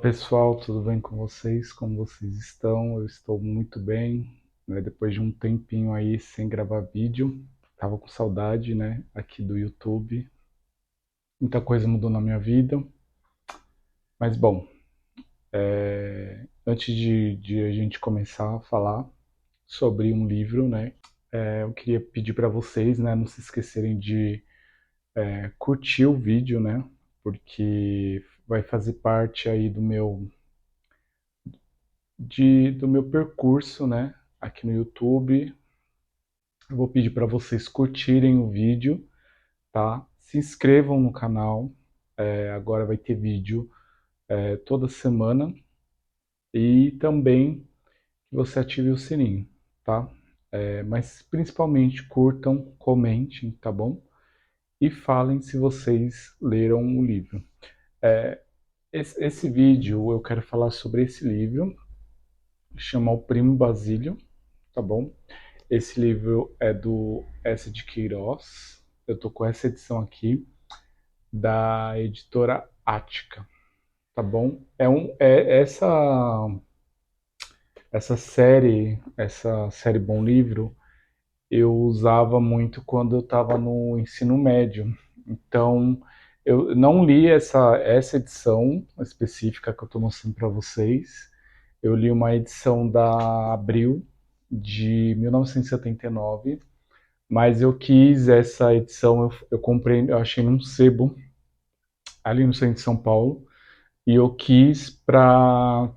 Pessoal, tudo bem com vocês? Como vocês estão? Eu estou muito bem, né? Depois de um tempinho aí sem gravar vídeo, tava com saudade, né? Aqui do YouTube. Muita coisa mudou na minha vida, mas bom, antes de a gente começar a falar sobre um livro, né? Eu queria pedir para vocês, né? Não se esquecerem de curtir o vídeo, né? Porque vai fazer parte aí do meu percurso, né? Aqui no YouTube. Eu vou pedir para vocês curtirem o vídeo, tá? Se inscrevam no canal. Agora vai ter vídeo toda semana. E também que você ative o sininho, tá? Mas principalmente curtam, comentem, tá bom? E falem se vocês leram o livro. Esse vídeo eu quero falar sobre esse livro, chama O Primo Basílio, tá bom? Esse livro é do S. de Queiroz. Eu tô com essa edição aqui da editora Ática, tá bom? Essa série Bom Livro eu usava muito quando eu estava no ensino médio. Então eu não li essa edição específica que eu estou mostrando para vocês. Eu li uma edição da Abril de 1979. Mas eu quis essa edição, eu comprei, eu achei num sebo ali no centro de São Paulo, e eu quis para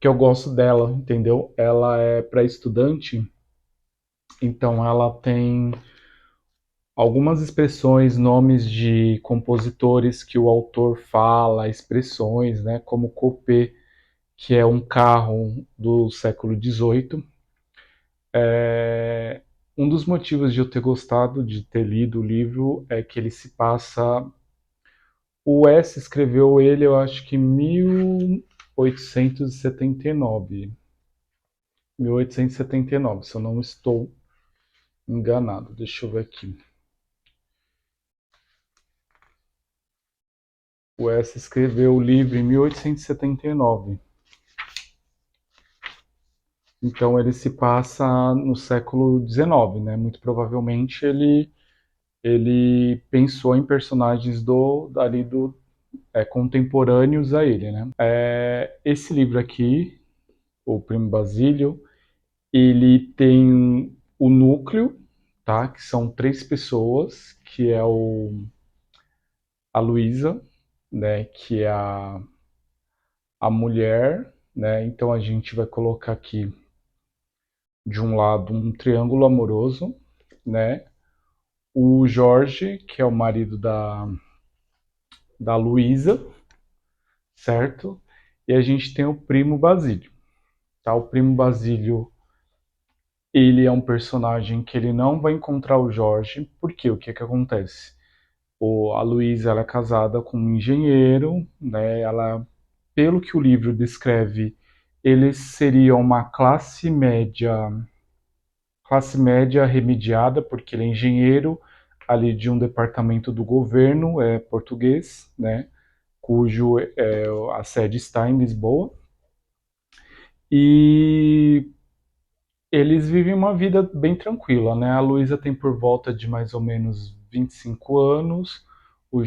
que eu gosto dela, entendeu? Ela é para estudante, então ela tem algumas expressões, nomes de compositores que o autor fala, expressões, né, como coupé, que é um carro do século XVIII. Um dos motivos de eu ter gostado de ter lido o livro é que ele se passa. O S escreveu ele, eu acho que em 1879. 1879, se eu não estou enganado. Deixa eu ver aqui. O S escreveu o livro em 1879. Então ele se passa no século XIX, né? Muito provavelmente ele pensou em personagens contemporâneos a ele, né? Esse livro aqui, O Primo Basílio, ele tem o núcleo, tá? Que são três pessoas, que é a Luísa, né? Que é a mulher, né? Então a gente vai colocar aqui de um lado um triângulo amoroso, né? O Jorge, que é o marido da Luísa, certo? E a gente tem o primo Basílio, tá? O primo Basílio, ele é um personagem que ele não vai encontrar o Jorge, porque o que que acontece? A Luísa, ela é casada com um engenheiro, né? Pelo que o livro descreve, eles seriam uma classe média remediada, porque ele é engenheiro ali de um departamento do governo português, né? Cujo a sede está em Lisboa. E eles vivem uma vida bem tranquila, né? A Luísa tem por volta de mais ou menos 25 anos, o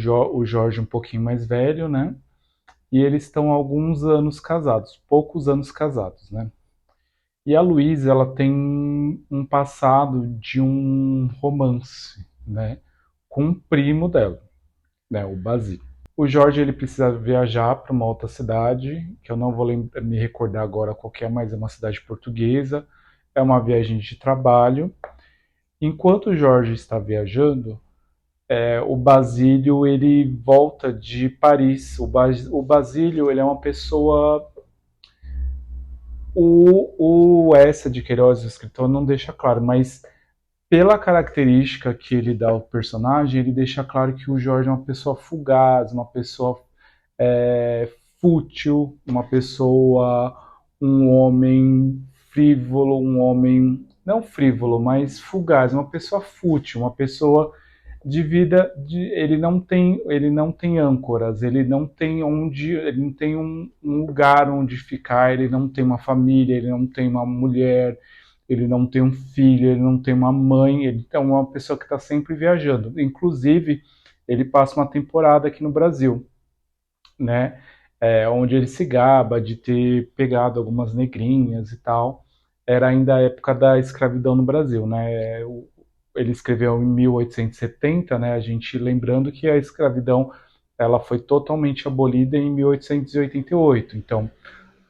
Jorge um pouquinho mais velho, né? E eles estão há alguns anos casados, poucos anos casados, né? E a Luísa, ela tem um passado de um romance, né? Com um primo dela, né? O Basílio. O Jorge, ele precisa viajar para uma outra cidade, que eu não vou me recordar agora qual que é, mas é uma cidade portuguesa. É uma viagem de trabalho. Enquanto o Jorge está viajando, o Basílio, ele volta de Paris. O Basílio, ele é uma pessoa. O Essa de Queiroz, o escritor, não deixa claro, mas pela característica que ele dá ao personagem, ele deixa claro que o Jorge é uma pessoa fugaz, uma pessoa fútil, um homem frívolo, um homem, não frívolo, mas fugaz, uma pessoa fútil, uma pessoa de vida, ele não tem âncoras, ele não tem um lugar onde ficar, ele não tem uma família, ele não tem uma mulher, ele não tem um filho, ele não tem uma mãe, ele é uma pessoa que está sempre viajando. Inclusive, ele passa uma temporada aqui no Brasil, né? Onde ele se gaba de ter pegado algumas negrinhas e tal. Era ainda a época da escravidão no Brasil, né? Ele escreveu em 1870, né? A gente lembrando que a escravidão ela foi totalmente abolida em 1888, então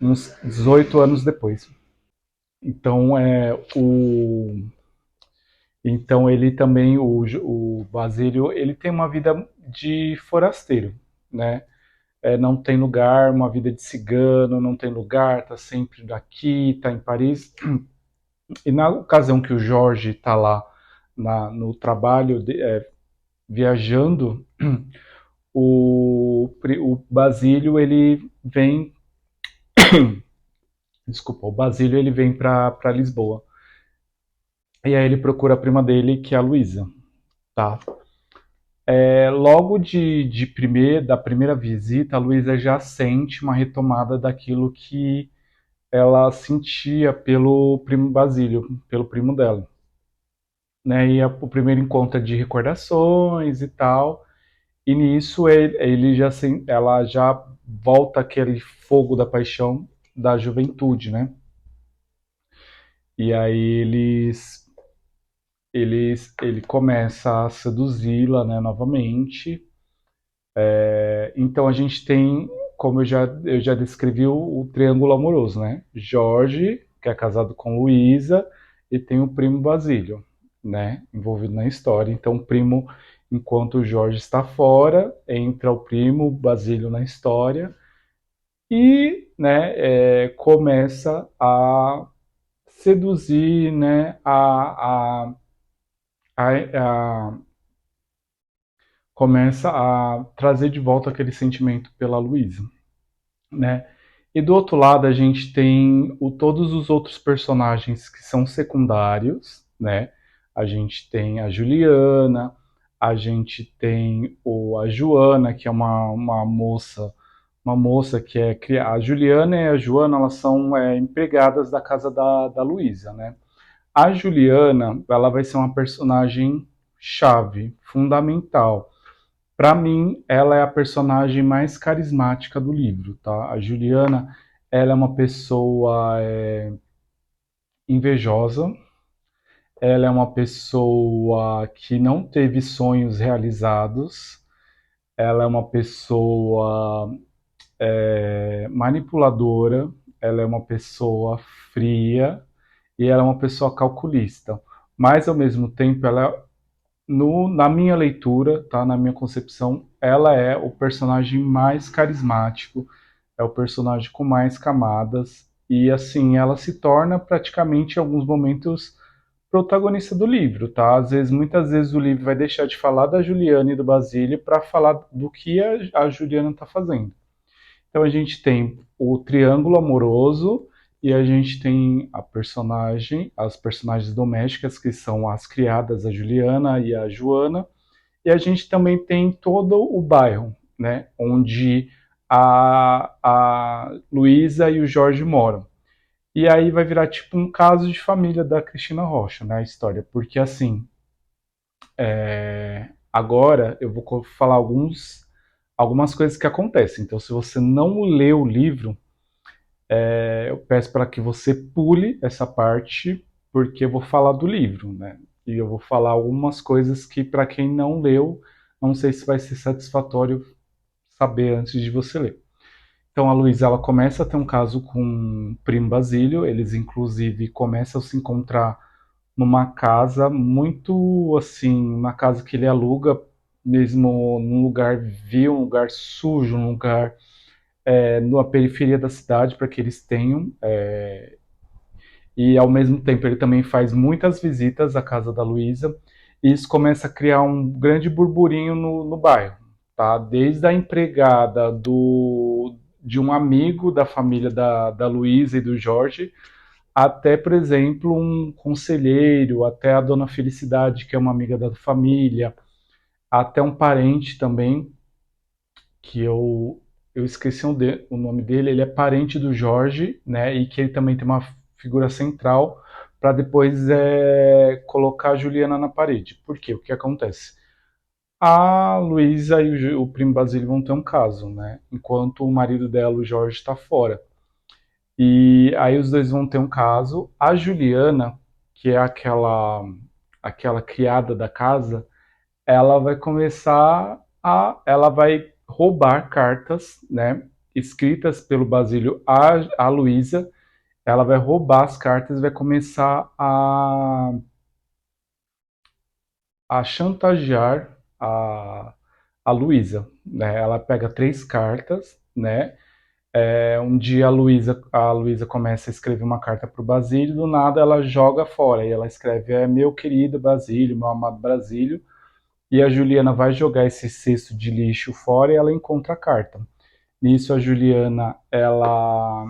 uns 18 anos depois. Então então ele também o Basílio ele tem uma vida de forasteiro, né? Não tem lugar, uma vida de cigano, não tem lugar, tá sempre daqui, tá em Paris. E na ocasião que o Jorge tá lá no trabalho, viajando, o Basílio ele vem, desculpa, o Basílio ele vem para Lisboa. E aí ele procura a prima dele, que é a Luísa, tá? Logo da primeira visita, a Luísa já sente uma retomada daquilo que ela sentia pelo primo Basílio, pelo primo dela. Né? E o primeiro encontro é de recordações e tal, e nisso ela já volta aquele fogo da paixão da juventude, né? E aí ele começa a seduzi-la, né, novamente. Então a gente tem, como eu já descrevi, o triângulo amoroso, né? Jorge, que é casado com Luísa, e tem o primo Basílio, né? Envolvido na história. Então o primo, enquanto o Jorge está fora, entra o primo Basílio na história e, né, começa a seduzir, né? A começa a trazer de volta aquele sentimento pela Luísa, né? E do outro lado a gente tem todos os outros personagens que são secundários, né? A gente tem a Juliana, a gente tem a Joana, que é uma moça que é criada. A Juliana e a Joana, elas são empregadas da casa da Luísa, né? A Juliana, ela vai ser uma personagem chave, fundamental. Para mim, ela é a personagem mais carismática do livro, tá? A Juliana, ela é uma pessoa invejosa, ela é uma pessoa que não teve sonhos realizados, ela é uma pessoa manipuladora, ela é uma pessoa fria e ela é uma pessoa calculista. Mas, ao mesmo tempo, na minha leitura, tá, na minha concepção, ela é o personagem mais carismático, é o personagem com mais camadas e assim ela se torna praticamente em alguns momentos protagonista do livro, tá? Muitas vezes o livro vai deixar de falar da Juliana e do Basílio para falar do que a Juliana está fazendo. Então a gente tem o triângulo amoroso e a gente tem as personagens domésticas, que são as criadas, a Juliana e a Joana, e a gente também tem todo o bairro, né, onde a Luísa e o Jorge moram. E aí vai virar tipo um caso de família da Cristina Rocha, né, a história, porque assim, agora eu vou falar algumas coisas que acontecem. Então, se você não leu o livro, eu peço para que você pule essa parte, porque eu vou falar do livro, né? E eu vou falar algumas coisas que, para quem não leu, não sei se vai ser satisfatório saber antes de você ler. Então, a Luísa, ela começa a ter um caso com o primo Basílio, eles, inclusive, começam a se encontrar numa casa muito, assim, uma casa que ele aluga, mesmo num lugar vil, um lugar sujo, um lugar na periferia da cidade, para que eles tenham. E ao mesmo tempo ele também faz muitas visitas à casa da Luísa, e isso começa a criar um grande burburinho no bairro, tá? Desde a empregada de um amigo da família da Luísa e do Jorge, até, por exemplo, um conselheiro, até a dona Felicidade, que é uma amiga da família, Até um parente também, que eu esqueci o nome dele, ele é parente do Jorge, né? E que ele também tem uma figura central para depois colocar a Juliana na parede. Por quê? O que acontece? A Luísa e o primo Basílio vão ter um caso, né? Enquanto o marido dela, o Jorge, está fora. E aí os dois vão ter um caso. A Juliana, que é aquela criada da casa, ela vai começar ela vai roubar cartas, né, escritas pelo Basílio a Luísa. Ela vai roubar as cartas e vai começar a chantagear a Luísa, né? Ela pega três cartas, né? Um dia a Luísa começa a escrever uma carta para o Basílio, do nada ela joga fora e ela escreve: meu querido Basílio, meu amado Basílio. E a Juliana vai jogar esse cesto de lixo fora e ela encontra a carta. Nisso a Juliana, ela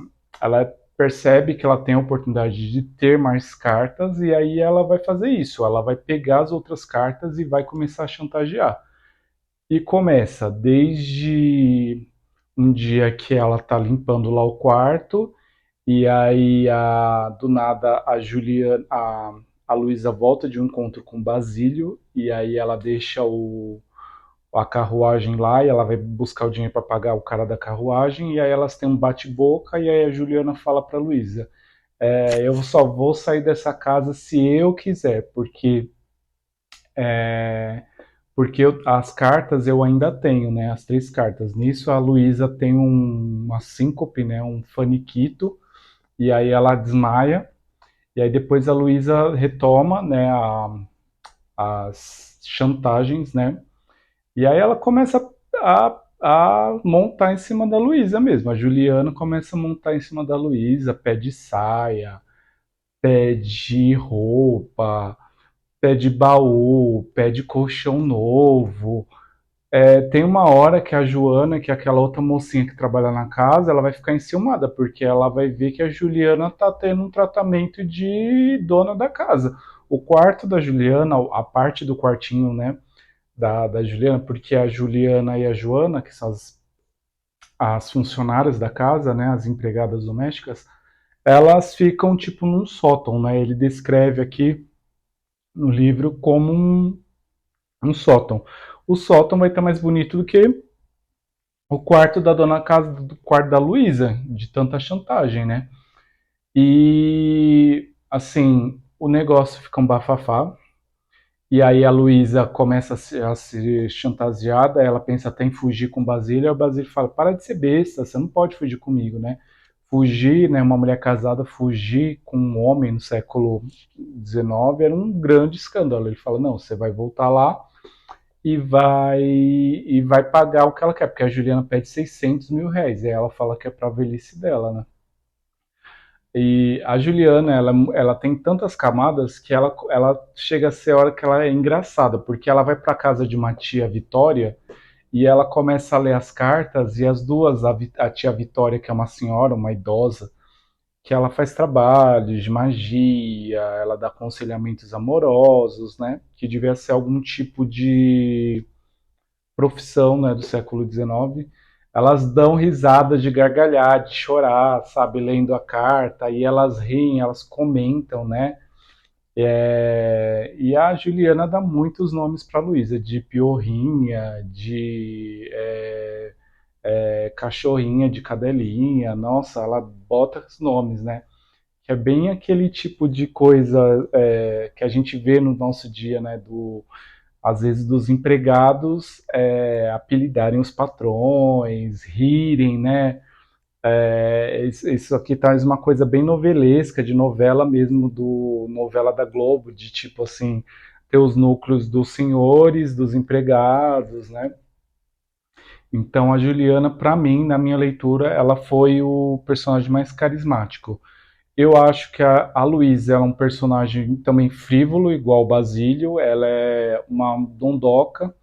percebe que ela tem a oportunidade de ter mais cartas e aí ela vai fazer isso. Ela vai pegar as outras cartas e vai começar a chantagear. E começa desde um dia que ela tá limpando lá o quarto e aí do nada a Luísa volta de um encontro com o Basílio e aí ela deixa a carruagem lá e ela vai buscar o dinheiro para pagar o cara da carruagem e aí elas têm um bate-boca e aí a Juliana fala para Luísa: eu só vou sair dessa casa se eu quiser, é, as cartas eu ainda tenho, né? As três cartas. Nisso a Luísa tem uma síncope, né? Um faniquito e aí ela desmaia e aí depois a Luísa retoma, né? As chantagens, né? E aí ela começa a montar em cima da Luísa mesmo. A Juliana começa a montar em cima da Luísa, pede saia, pede roupa, pede baú, pede colchão novo. Tem uma hora que a Joana, que é aquela outra mocinha que trabalha na casa, ela vai ficar enciumada, porque ela vai ver que a Juliana tá tendo um tratamento de dona da casa. O quarto da Juliana, a parte do quartinho, né, da Juliana, porque a Juliana e a Joana, que são as funcionárias da casa, né, as empregadas domésticas, elas ficam tipo num sótão, né? Ele descreve aqui no livro como um sótão. O sótão vai estar mais bonito do que o quarto da dona casa, do quarto da Luísa, de tanta chantagem, né? E assim, o negócio fica um bafafá. E aí a Luísa começa a ser chantageada, ela pensa até em fugir com o Basílio, e o Basílio fala: para de ser besta, você não pode fugir comigo, né? Fugir, né, uma mulher casada fugir com um homem no século XIX era um grande escândalo. Ele fala: não, você vai voltar lá e vai pagar o que ela quer, porque a Juliana pede 600 mil reais, e ela fala que é para a velhice dela, né? E a Juliana, ela tem tantas camadas que ela chega a ser a hora que ela é engraçada, porque ela vai para casa de uma tia Vitória e ela começa a ler as cartas e as duas, a tia Vitória, que é uma senhora, uma idosa, que ela faz trabalhos de magia, ela dá aconselhamentos amorosos, né? Que devia ser algum tipo de profissão, né, do século XIX, elas dão risada de gargalhar, de chorar, sabe, lendo a carta, e elas riem, elas comentam, né? E a Juliana dá muitos nomes para Luísa, de piorrinha, de cachorrinha, de cadelinha, nossa, ela bota os nomes, né? Que é bem aquele tipo de coisa que a gente vê no nosso dia, né? Às vezes dos empregados apelidarem os patrões, rirem, né? Isso aqui traz uma coisa bem novelesca, de novela mesmo, do novela da Globo, de tipo assim, ter os núcleos dos senhores, dos empregados, né? Então a Juliana, para mim, na minha leitura, ela foi o personagem mais carismático. Eu acho que a Luísa é um personagem também frívolo, igual o Basílio. Ela é uma dondoca.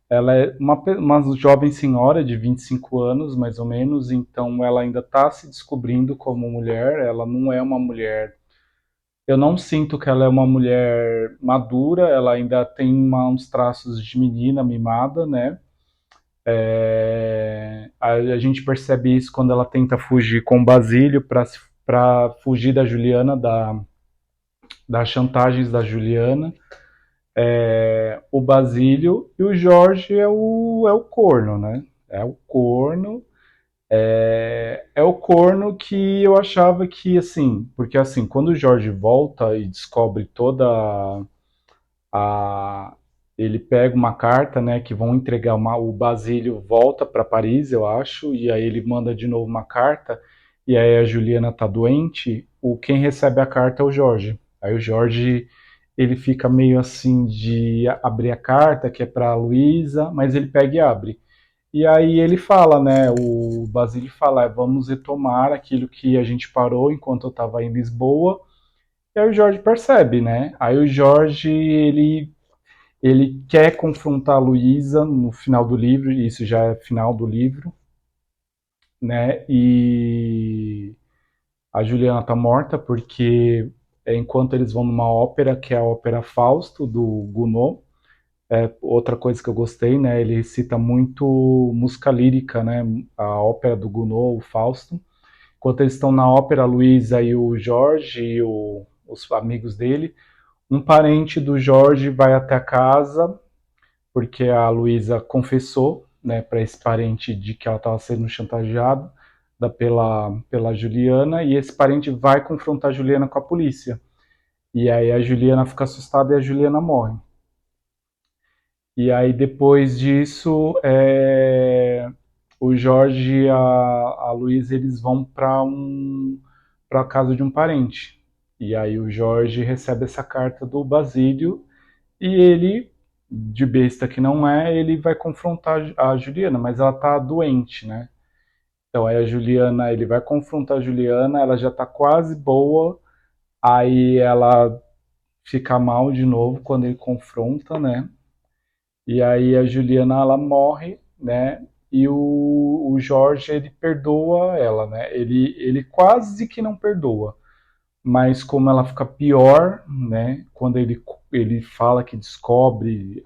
Ela é uma jovem senhora de 25 anos, mais ou menos. Então ela ainda está se descobrindo como mulher. Ela não é uma mulher Eu não sinto que ela é uma mulher madura, ela ainda tem uns traços de menina mimada, né? A gente percebe isso quando ela tenta fugir com o Basílio para fugir da Juliana, das chantagens da Juliana. O Basílio e o Jorge é o corno, né? É o corno. É o corno que eu achava que, assim, porque assim, quando o Jorge volta e descobre toda a. Ele pega uma carta, né, que vão entregar o Basílio volta para Paris, eu acho, e aí ele manda de novo uma carta, e aí a Juliana tá doente, quem recebe a carta é o Jorge. Aí o Jorge, ele fica meio assim de abrir a carta, que é para a Luísa, mas ele pega e abre. E aí ele fala, né, o Basílio fala, vamos retomar aquilo que a gente parou enquanto eu estava em Lisboa. E aí o Jorge percebe, né? Aí o Jorge, ele quer confrontar a Luísa no final do livro, e isso já é final do livro, né? E a Juliana tá morta porque enquanto eles vão numa ópera, que é a ópera Fausto, do Gounod, outra coisa que eu gostei, né? Ele cita muito música lírica, né? A ópera do Gounod, o Fausto. Enquanto eles estão na ópera, a Luísa e o Jorge e os amigos dele, um parente do Jorge vai até a casa porque a Luísa confessou, né, para esse parente de que ela estava sendo chantageada pela Juliana, e esse parente vai confrontar a Juliana com a polícia. E aí a Juliana fica assustada e a Juliana morre. E aí depois disso, o Jorge e a Luísa eles vão para a casa de um parente. E aí o Jorge recebe essa carta do Basílio e ele, de besta que não é, ele vai confrontar a Juliana, mas ela tá doente, né? Então aí a Juliana, ele vai confrontar a Juliana, ela já tá quase boa, aí ela fica mal de novo quando ele confronta, né? E aí a Juliana, ela morre, né? E o Jorge, ele perdoa ela, né? Ele quase que não perdoa, mas como ela fica pior, né? Quando ele fala que descobre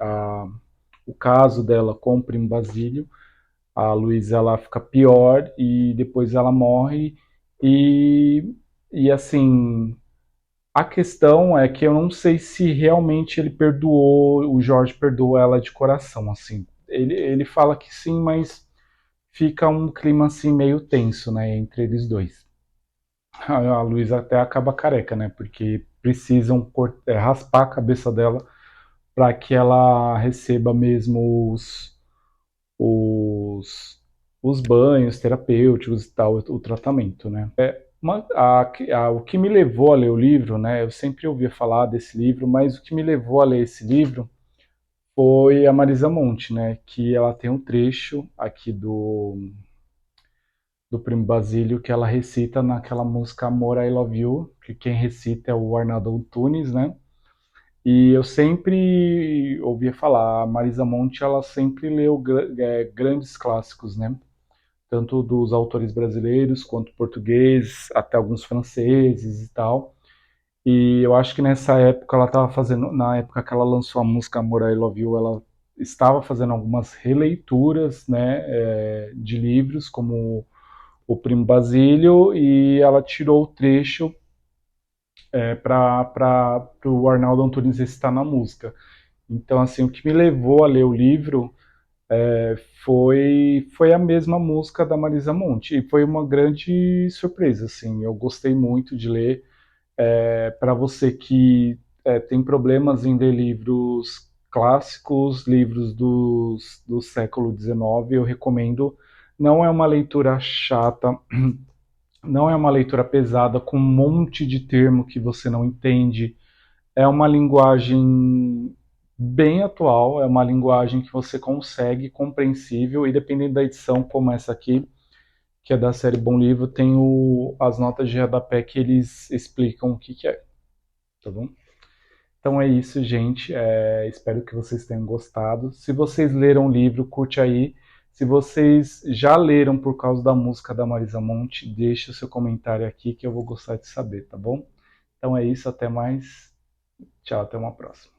o caso dela com o Primo Basílio, a Luísa ela fica pior e depois ela morre e assim a questão é que eu não sei se realmente ele perdoou, o Jorge perdoou ela de coração, assim. Ele fala que sim, mas fica um clima assim meio tenso, né, entre eles dois. A Luísa até acaba careca, né, porque precisam raspar a cabeça dela para que ela receba mesmo os, os banhos terapêuticos e tal, o tratamento, né. O que me levou a ler o livro, né? Eu sempre ouvia falar desse livro, mas o que me levou a ler esse livro foi a Marisa Monte, né? Que ela tem um trecho aqui do Primo Basílio que ela recita naquela música Amor, I Love You, que quem recita é o Arnaldo Antunes, né? E eu sempre ouvia falar, a Marisa Monte, ela sempre leu grandes clássicos, né? Tanto dos autores brasileiros quanto portugueses, até alguns franceses e tal. E eu acho que nessa época ela estava fazendo, na época que ela lançou a música Amor I Love You, ela estava fazendo algumas releituras, né, de livros como O Primo Basílio e ela tirou o trecho para o Arnaldo Antunes recitar na música. Então, assim, o que me levou a ler o livro foi a mesma música da Marisa Monte e foi uma grande surpresa, assim. Eu gostei muito de ler. Para você que tem problemas em ler livros clássicos, livros do século XIX, eu recomendo. Não é uma leitura chata, não é uma leitura pesada com um monte de termo que você não entende. É uma linguagem bem atual, é uma linguagem que você consegue, compreensível, e dependendo da edição, como essa aqui, que é da série Bom Livro, tem as notas de rodapé que eles explicam o que é, tá bom? Então é isso, gente. Espero que vocês tenham gostado. Se vocês leram o livro, curte aí. Se vocês já leram por causa da música da Marisa Monte, deixe o seu comentário aqui que eu vou gostar de saber, tá bom? Então é isso, até mais. Tchau, até uma próxima.